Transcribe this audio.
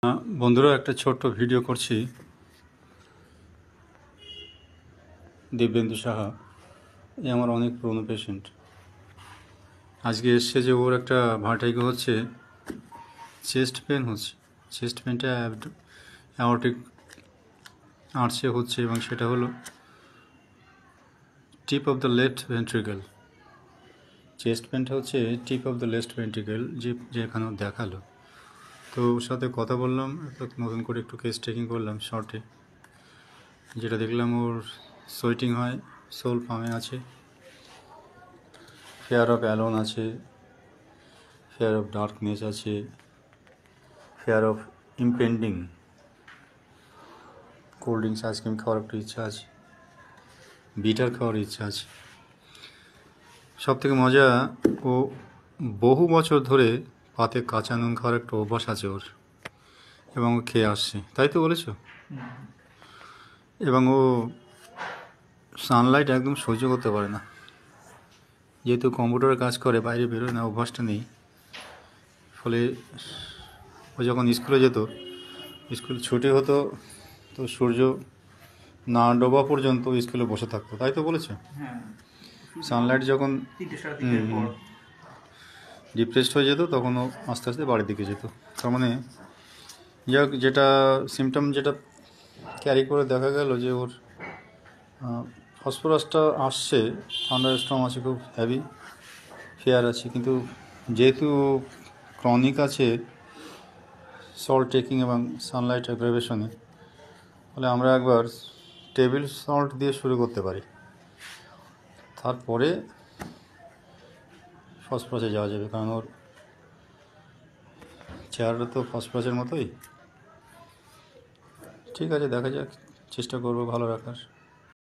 বন্ধুরা একটা ছোট্ট ভিডিও করছি। দিব্যেন্দু সাহা এ আমার অনেক পুরনো পেশেন্ট। আজকে এসছে যে ওর একটা ভার্টিগো হচ্ছে, চেস্ট পেন হচ্ছে। চেস্ট পেনটা অ্যাওর্টিক আর্চে হচ্ছে এবং সেটা হলো tip of the left ventricle. Chest পেনটা হচ্ছে tip of the left ventricle, যেখানে দেখালো। তো ওর সাথে কথা বললাম, নতুন করে একটু কেস টেকিং করলাম শর্টে। যেটা দেখলাম ওর সোয়েটিং হয়, সোল ফার্মে আছে, ফেয়ার অফ অ্যালোন আছে, ফেয়ার অফ ডার্কনেস আছে, fear of impending cold drinks আইসক্রিম খাওয়ার একটু ইচ্ছা আছে, বিটার খাওয়ার ইচ্ছা আছে। সব থেকে মজা, ও বহু বছর ধরে পাতে কাঁচা নুন খাওয়ার একটা অভ্যাস আছে ওর, এবং ও খেয়ে আসছে, তাই তো বলেছ? এবং ও সানলাইট একদম সহ্য করতে পারে না, যেহেতু কম্পিউটারে কাজ করে, বাইরে বেরোয় না, অভ্যাসটা নেই। ফলে ও যখন স্কুলে যেত, স্কুল ছুটি হতো তো সূর্য না ডোবা পর্যন্ত স্কুলে বসে থাকতো, তাই তো বলেছে? সানলাইট যখন ডিপ্রেসড হয়ে যেত তখন ও আস্তে আস্তে বাড়ির দিকে যেত। তার মানে যাক, যেটা সিমটম যেটা ক্যারি করে দেখা গেল যে ওর ফসফরাসটা আসছে, থান্ডার স্টর্ম আছে, খুব হেভি ফেয়ার আছে, কিন্তু যেহেতু ক্রনিক আছে সল্ট টেকিং এবং সানলাইট অ্যাগ্রাভেশনে, ফলে আমরা একবার টেবিল সল্ট দিয়ে শুরু করতে পারি, তারপরে ফসফরাসে যাওয়া যাবে, কারণ ওর চেহারাটা তো ফসফরাসের মতোই। ঠিক আছে, দেখা যাক, চেষ্টা করবো ভালো রাখার।